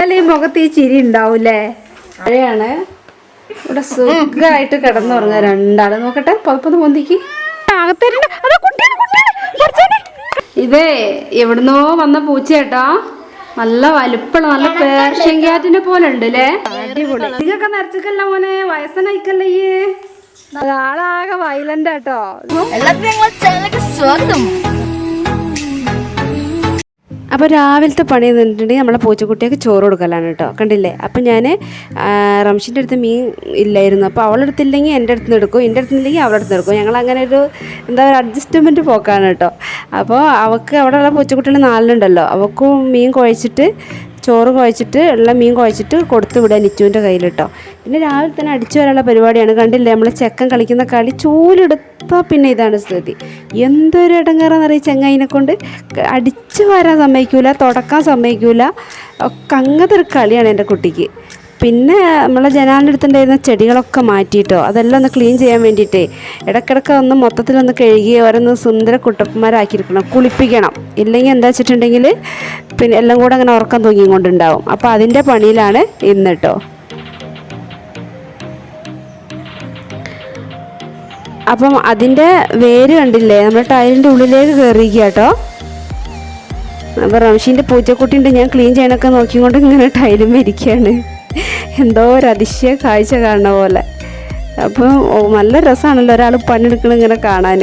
ഈ മുഖത്ത് ഈ ചിരി ഉണ്ടാവൂലേ? മഴയാണ്. ഇവിടെ സുഖമായിട്ട് കിടന്നുറങ്ങുക രണ്ടാള്. നോക്കട്ടെ പുതപ്പൊന്ന് പൊന്തിക്ക്. ഇതേ എവിടുന്നോ വന്ന പൂച്ചേട്ടാ. നല്ല വലിപ്പമുള്ള നല്ല പേർഷ്യൻ ക്യാറ്റിനെ പോലെ ഉണ്ട് അല്ലേ? അടിപൊളി. ഇതൊക്കെ നിറച്ചിക്കല്ല മോനെ, വയസ്സനായിക്കല്ലേ ഈ ആളാകെ വയലന്റ് ആട്ടോ. അപ്പോൾ രാവിലത്തെ പണി നിന്നിട്ടുണ്ടെങ്കിൽ നമ്മളെ പൂച്ചക്കുട്ടിയൊക്കെ ചോറ് കൊടുക്കലാണ് കേട്ടോ. കണ്ടില്ലേ? അപ്പം ഞാൻ റംഷിൻ്റെ അടുത്ത് മീൻ ഇല്ലായിരുന്നു. അപ്പോൾ അവളുടെ അടുത്തില്ലെങ്കിൽ എൻ്റെ അടുത്ത് നിന്ന് എടുക്കും, എൻ്റെ അടുത്തില്ലെങ്കിൽ അവളുടെ അടുത്ത് നിന്ന് എടുക്കും. ഞങ്ങൾ അങ്ങനെ ഒരു എന്താ പറയുക അഡ്ജസ്റ്റ്മെൻറ്റ് പോക്കാണ് കേട്ടോ. അപ്പോൾ അവൾക്ക് അവിടെയുള്ള പൂച്ചക്കുട്ടികൾ 4 ഉണ്ടല്ലോ, അവൾക്കും മീൻ കുഴച്ചിട്ട് ചോറ് കുഴച്ചിട്ട് ഉള്ള മീൻ കുഴച്ചിട്ട് കൊടുത്തു വിടുക നിച്ചുവിൻ്റെ കയ്യിൽ കേട്ടോ. പിന്നെ രാവിലെ തന്നെ അടിച്ചു വരാനുള്ള പരിപാടിയാണ്. കണ്ടില്ലേ നമ്മൾ ചെക്കൻ കളിക്കുന്ന കളി? ചൂലെടുത്താൽ പിന്നെ ഇതാണ് സ്ഥിതി. എന്തൊരു ഇടങ്ങേറാന്നറിയ ചെങ്ങായിനെ കൊണ്ട്. അടിച്ചു വരാൻ സമ്മതിക്കൂല, തുടക്കാൻ സമ്മതിക്കൂല, ഒക്കെ അങ്ങനത്തെ ഒരു കളിയാണ് എൻ്റെ കുട്ടിക്ക്. പിന്നെ നമ്മളെ ജനാലിൻ്റെ അടുത്തുണ്ടായിരുന്ന ചെടികളൊക്കെ മാറ്റിയിട്ടോ, അതെല്ലാം ഒന്ന് ക്ലീൻ ചെയ്യാൻ വേണ്ടിയിട്ടേ ഇടയ്ക്കിടയ്ക്ക് ഒന്ന് മൊത്തത്തിലൊന്ന് കഴുകി ഓരോന്ന് സുന്ദര കുട്ടപ്പന്മാരാക്കിയിരിക്കണം, കുളിപ്പിക്കണം. ഇല്ലെങ്കിൽ എന്താ വെച്ചിട്ടുണ്ടെങ്കിൽ പിന്നെ എല്ലാം കൂടെ അങ്ങനെ ഉറക്കം തൂങ്ങിക്കൊണ്ടുണ്ടാവും. അപ്പോൾ അതിൻ്റെ പണിയിലാണ് ഇന്ന് കേട്ടോ. അപ്പം അതിൻ്റെ വേര് കണ്ടില്ലേ, നമ്മുടെ ടൈലിൻ്റെ ഉള്ളിലേക്ക് കയറിയിരിക്കുക കേട്ടോ. അപ്പോൾ റംഷീൻ്റെ പൂച്ചക്കുട്ടിയുണ്ട്, ഞാൻ ക്ലീൻ ചെയ്യാനൊക്കെ നോക്കിക്കൊണ്ട് ഇങ്ങനെ ടൈലും ഇരിക്കുകയാണ്. എന്തോ ഒരു അതിശയ കാഴ്ച കാണുന്ന പോലെ. അപ്പോൾ നല്ല രസമാണല്ലോ ഒരാൾ പണിയെടുക്കണം ഇങ്ങനെ കാണാൻ.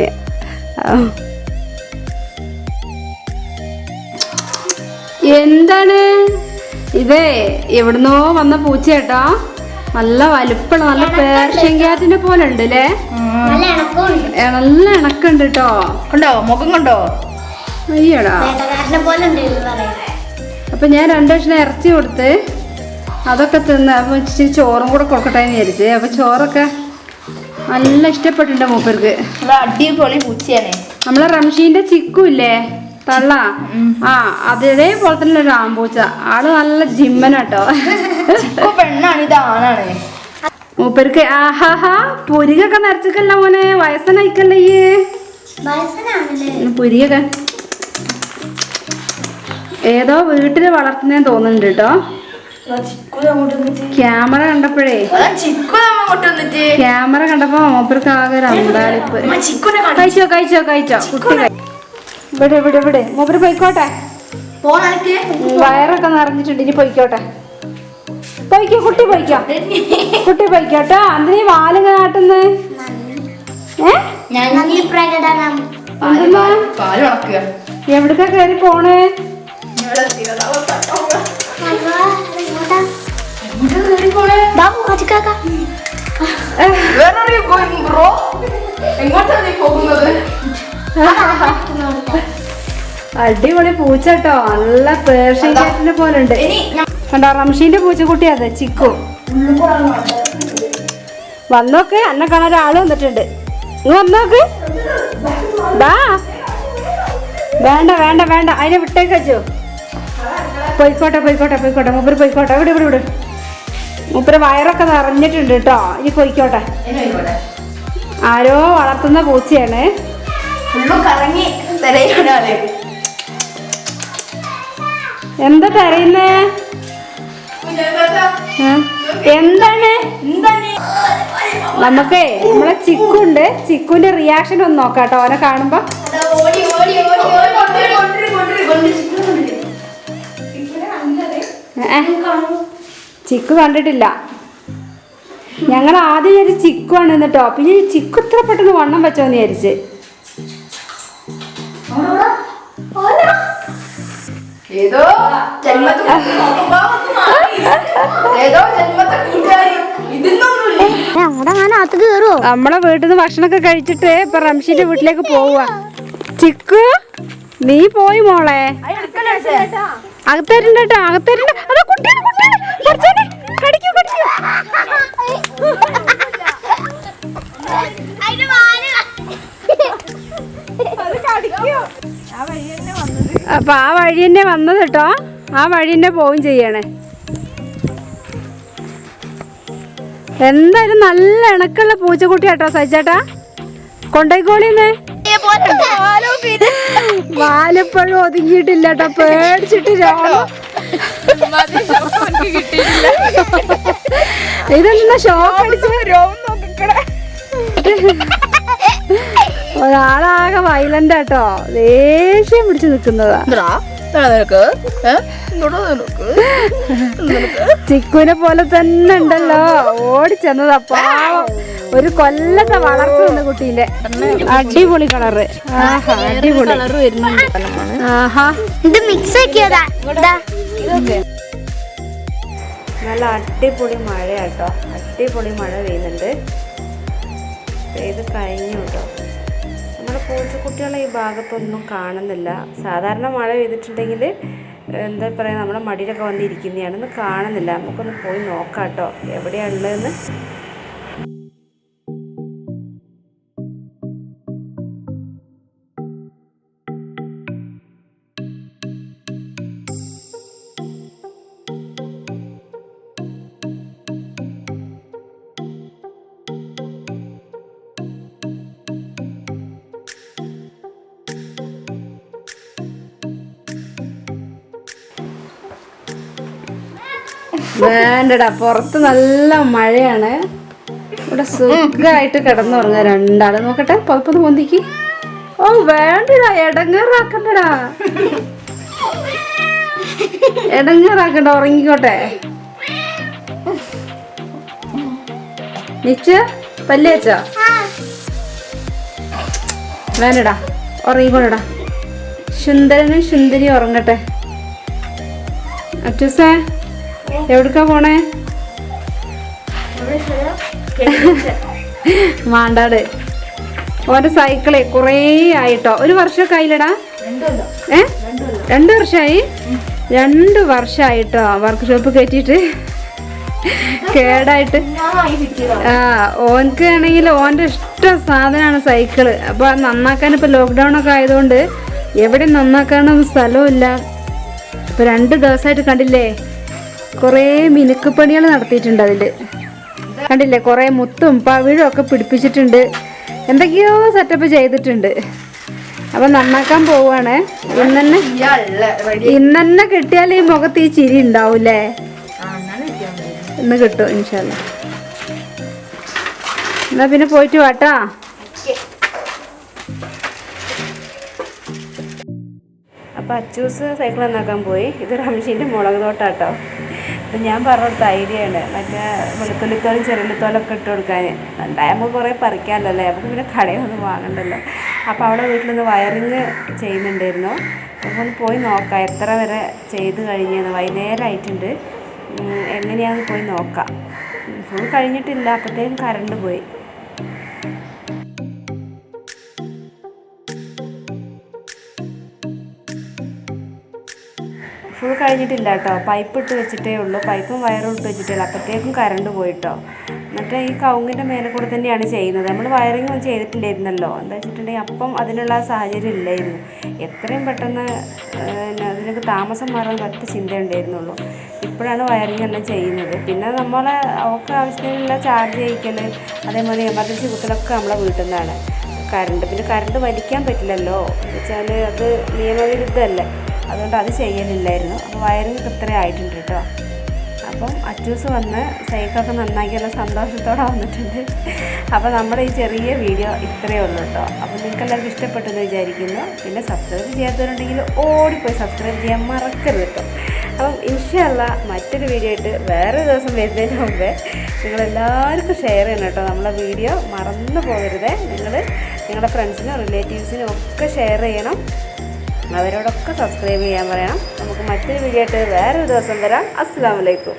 എന്താണ് ഇതേ എവിടുന്നോ വന്ന പൂച്ചേട്ടാ. നല്ല വലിപ്പമുള്ള നല്ല പേർഷ്യൻ ക്യാറ്റിനെ പോലെ ഉണ്ട് അല്ലേ? നല്ല ഇണക്കുണ്ട് കേട്ടോ. കണ്ടോ മുഖം കണ്ടോ? അയ്യടാ. അപ്പൊ ഞാൻ 2 കഷ്ണം ഇറച്ചി കൊടുത്ത് അതൊക്കെ തിന്ന്. അപ്പൊ ഇച്ചിരി ചോറും കൂടെ കൊടുക്കട്ടെ എന്ന് വിചാരിച്ച്. അപ്പൊ ചോറൊക്കെ നല്ല ഇഷ്ടപ്പെട്ടിട്ടുണ്ട് മൂപ്പർക്ക്. അടിപൊളി പൂച്ചയാണ്. നമ്മളെ റംഷീന്റെ ചിക്കു ഇല്ലേ തള്ള, അതേപോലെ തന്നെ ഒരു ആമ്പൂച്ച. ആള് നല്ല ജിമ്മനാട്ടോ. പെണ്ണാണ്, ഇത് ആണാണ്. മൂപ്പർക്ക് ആഹാഹാ പുരികൊക്കെ നിറച്ചിക്കല്ല മോനെ, വയസ്സനായിക്കല്ലേ ഈ പുരികൊക്കെ. ഏതോ വീട്ടില് വളർത്തുന്നേന്ന് തോന്നുന്നുണ്ട് കേട്ടോ. ക്യാമറ കണ്ടപ്പോഴേ ക്യാമറ കണ്ടപ്പോ മൂപ്പർക്ക് ആകെ ഒരു അന്താളിപ്പ്. കഴിച്ചോ കഴിച്ചോ കഴിച്ചോ കുട്ടി. ഇവിടെ ഇവിടെ ഇവിടെ മൂപ്പര് പോയിക്കോട്ടെ, വയറൊക്കെ നിറഞ്ഞിട്ടുണ്ട്. ഇനി പോയിക്കോട്ടെ, പോയിക്കോ കുട്ടി, പോയിക്കോ കുട്ടി പോയിക്കോട്ടോ. അതിന് വാലിങ്ങ നാട്ടുന്ന് എവിടക്കാ കയറി പോണേ? അടിപൊളി പൂച്ച കേട്ടോ, നല്ല പേർഷ്യൻ ക്യാറ്റിനെ പോലെ ഉണ്ട്. കണ്ടോ റംഷീന്റെ പൂച്ചക്കുട്ടി അതെ ചിക്കു. വന്നോക്ക്, എന്നെ കാണാൻ ഒരാള് വന്നിട്ടുണ്ട്. ഇങ്ങ് വന്നോക്ക്. വേണ്ട വേണ്ട വേണ്ട, അതിനെ വിട്ടേക്ക് വെച്ചോ. പോയിക്കോട്ടെ പോയിക്കോട്ടെ പോയിക്കോട്ടെ മൂപ്പര് പോയിക്കോട്ടെ. ഇവിടെ ഇവിടെ ഇവിടെ മൂപ്പര് വയറൊക്കെ നിറഞ്ഞിട്ടുണ്ട് കേട്ടോ. ഇനി പോയിക്കോട്ടെ. ആരോ വളർത്തുന്ന പൂച്ചയാണ്. എന്താ കരയുന്നേ? എന്താണ്? നമുക്കേ നമ്മളെ ചിക്കുണ്ട്, ചിക്കുന്റെ റിയാക്ഷൻ ഒന്ന് നോക്കാട്ടോ അവനെ കാണുമ്പോ. ചിക്കു കണ്ടിട്ടില്ല. ഞങ്ങൾ ആദ്യം വിചാരിച്ച് ചിക്കു ആണ് എന്നിട്ടോ. പിന്നെ ചിക്കു ഇത്ര പെട്ടെന്ന് വണ്ണം വെച്ചോന്ന് വിചാരിച്ച്. നമ്മളെ വീട്ടിൽ നിന്ന് ഭക്ഷണമൊക്കെ കഴിച്ചിട്ട് ഇപ്പൊ റംഷീന്റെ വീട്ടിലേക്ക് പോവുക. ചിക്കു നീ പോയി മോളെ. അകത്തരുണ്ട് കേട്ടോ, അകത്തരുണ്ട്. അതാ കുട്ടിയാണ് കുട്ടിയാണ്. കടിക്കൂ കടിക്കൂ. അപ്പൊ ആ വഴി തന്നെ വന്നത് കേട്ടോ. ആ വഴി തന്നെ പോവും ചെയ്യണേ. എന്തായാലും നല്ല ഇണക്കുള്ള പൂച്ചക്കുട്ടി കേട്ടോ സജിച്ചേട്ടാ. കൊണ്ടോയിക്കോളിന്ന്. വാലിപ്പോഴും ഒതുങ്ങിയിട്ടില്ല കേട്ടോ, പേടിച്ചിട്ട് ഇതെന്താ ഷോക്ക് അടിച്ച് ഒരാളാകെ വയലന്റ് ആട്ടോ, ദേഷ്യം പിടിച്ച് നിക്കുന്നതാ. ചിക്കുവിനെ പോലെ തന്നെ ഉണ്ടല്ലോ, ഓടിച്ചെന്നതാ പാവം. ഒരു കൊല്ലത്തെ വളർച്ച വന്ന കുട്ടീന്റെ. അടിപൊളി കളറ്. ആഹാ അടിപൊളി. ആഹാ ഇത് മിക്സ് ആക്കിയതാ. നല്ല അടിപൊളി മഴയാട്ടോ, അടിപൊളി മഴ പെയ്യുന്നുണ്ട്. പെയ്ത് കഴിഞ്ഞു കേട്ടോ. നമ്മുടെ പൂച്ചക്കുട്ടികളെ ഈ ഭാഗത്തൊന്നും കാണുന്നില്ല. സാധാരണ മഴ പെയ്തിട്ടുണ്ടെങ്കിൽ എന്താ പറയുക, നമ്മുടെ മടിയിലൊക്കെ വന്നിരിക്കുന്നതാണ്. ഇന്ന് കാണുന്നില്ല. നമുക്കൊന്ന് പോയി നോക്കാം കേട്ടോ എവിടെയാണ് ഉള്ളതെന്ന്. വേണ്ടടാ, പുറത്ത് നല്ല മഴയാണ്. ഇവിടെ സുഖമായിട്ട് കിടന്നുറങ്ങുക രണ്ടാള്. നോക്കട്ടെ, പുറത്തൊന്ന് പൊന്തിക്ക്. ഓ വേണ്ടടാ, എടങ്ങേറാക്കണ്ടടാ, എടങ്ങേറാക്കണ്ട, ഉറങ്ങിക്കോട്ടെ. നിച്ച് പല്ല് വെച്ചോ? വേണ്ടടാ, ഉറങ്ങിക്കോളടാ. സുന്ദരനും സുന്ദരി ഉറങ്ങട്ടെ. അച്ചൂസേ എവിടേക്കാ പോണേ? മാണ്ടാട്. ഓന്റെ സൈക്കിളെ കുറേ ആയിട്ടോ. ഒരു വർഷമൊക്കെ ആയില്ലടാ? 2 വർഷമായി. 2 വർഷമായിട്ടോ വർക്ക്ഷോപ്പ് കയറ്റിയിട്ട് കേടായിട്ട്. ഓനക്ക് ആണെങ്കിൽ ഓൻ്റെ ഇഷ്ട സാധനമാണ് സൈക്കിള്. അപ്പോൾ നന്നാക്കാൻ ഇപ്പോൾ ലോക്ക്ഡൗൺ ഒക്കെ ആയതുകൊണ്ട് എവിടെ നന്നാക്കാനൊന്നും സ്ഥലമില്ല. ഇപ്പോൾ 2 ദിവസമായിട്ട് കണ്ടില്ലേ, കുറേ മിനുക്കുപണികൾ നടത്തിയിട്ടുണ്ട്. അതിൽ കണ്ടില്ലേ, കുറേ മുത്തും പവിഴും ഒക്കെ പിടിപ്പിച്ചിട്ടുണ്ട്. എന്തൊക്കെയോ സെറ്റപ്പ് ചെയ്തിട്ടുണ്ട്. അപ്പം നന്നാക്കാൻ പോവാണ്. ഇന്നെ കിട്ടിയാൽ ഈ മുഖത്ത് ഈ ചിരി ഉണ്ടാവൂലേ? ഇന്ന് കിട്ടും ഇൻഷാല്ല. എന്നാ പിന്നെ പോയിട്ട് വാട്ടാ. അപ്പം അച്ചൂസ് സൈക്കിൾ നന്നാക്കാൻ പോയി. ഇത് റംഷീൻ്റെ മുളക് തോട്ടാട്ടോ. അപ്പം ഞാൻ പറഞ്ഞെടുത്ത ഐഡിയ ആണ്, മറ്റേ വെളുത്തുള്ളിത്തോലും ചെറുള്ളിത്തോലൊക്കെ ഇട്ട് കൊടുക്കാൻ. ഉണ്ടാകുമ്പോൾ കുറേ പറിക്കാമല്ലോ, നമുക്ക് പിന്നെ കടയൊന്നും വാങ്ങണ്ടല്ലോ. അപ്പോൾ അവിടെ വീട്ടിൽ നിന്ന് വയറിങ് ചെയ്യുന്നുണ്ടായിരുന്നു. അപ്പോൾ ഒന്ന് പോയി നോക്കാം എത്ര വരെ ചെയ്ത് കഴിഞ്ഞെന്ന്. വൈകുന്നേരമായിട്ടുണ്ട്. എങ്ങനെയാണെന്ന് പോയി നോക്കാം. ഫുൾ കഴിഞ്ഞിട്ടില്ല, അപ്പോഴത്തേക്കും കറണ്ട് പോയി. ഫുൾ കഴിഞ്ഞിട്ടില്ല കേട്ടോ. പൈപ്പ് ഇട്ട് വെച്ചിട്ടേ ഉള്ളൂ, പൈപ്പും വയറും ഇട്ട് വെച്ചിട്ടേ ഉള്ളൂ. അപ്പോഴത്തേക്കും കറണ്ട് പോയിട്ടോ. എന്നിട്ട് ഈ കവുങ്ങിൻ്റെ മേലെ കൂടെ തന്നെയാണ് ചെയ്യുന്നത്. നമ്മൾ വയറിങ് ഒന്നും ചെയ്തിട്ടില്ലായിരുന്നല്ലോ. എന്താ വെച്ചിട്ടുണ്ടെങ്കിൽ അപ്പം അതിനുള്ള സാഹചര്യം ഇല്ലായിരുന്നു. എത്രയും പെട്ടെന്ന് അതിനൊക്കെ താമസം മാറാൻ ഒറ്റ ചിന്ത ഉണ്ടായിരുന്നുള്ളൂ. ഇപ്പോഴാണ് വയറിങ് എല്ലാം ചെയ്യുന്നത്. പിന്നെ നമ്മളെ അവർക്ക് ആവശ്യത്തിനുള്ള ചാർജ് ചെയ്യിക്കൽ, അതേപോലെ എമർജൻസി കുത്തലൊക്കെ നമ്മളെ വീട്ടിൽ നിന്നാണ്. പിന്നെ കറണ്ട് വലിക്കാൻ പറ്റില്ലല്ലോ, എന്ന് വെച്ചാൽ അത് നിയമവിരുദ്ധമല്ലേ. അതുകൊണ്ട് അത് ചെയ്യലില്ലായിരുന്നു. അപ്പോൾ വയറിങ് ഇത്ര ആയിട്ടുണ്ട് കേട്ടോ. അപ്പം അച്ചൂസ് വന്ന് സൈക്കിളൊക്കെ നന്നാക്കിയുള്ള സന്തോഷത്തോടെ വന്നിട്ടുണ്ട്. അപ്പോൾ നമ്മുടെ ഈ ചെറിയ വീഡിയോ ഇത്രയേ ഉള്ളൂ കേട്ടോ. അപ്പോൾ നിങ്ങൾക്ക് എല്ലാവർക്കും ഇഷ്ടപ്പെട്ടെന്ന് വിചാരിക്കുന്നു. പിന്നെ സബ്സ്ക്രൈബ് ചെയ്യാത്തവരുണ്ടെങ്കിൽ ഓടിപ്പോയി സബ്സ്ക്രൈബ് ചെയ്യാൻ മറക്കരുത് കേട്ടോ. അപ്പം ഇൻഷാ അല്ലാ മറ്റൊരു വീഡിയോ ആയിട്ട് വേറൊരു ദിവസം വരുന്നതിന് മുമ്പേ നിങ്ങളെല്ലാവർക്കും ഷെയർ ചെയ്യണം കേട്ടോ. നമ്മളെ വീഡിയോ മറന്നു പോകരുതേ. നിങ്ങളുടെ ഫ്രണ്ട്സിനും റിലേറ്റീവ്സിനും ഒക്കെ ഷെയർ ചെയ്യണം. അവരോടൊക്കെ സബ്സ്ക്രൈബ് ചെയ്യാൻ പറയണം. നമുക്ക് മറ്റൊരു വീഡിയോ ആയിട്ട് വേറൊരു ദിവസം വരാം. അസ്സലാമു അലൈക്കും.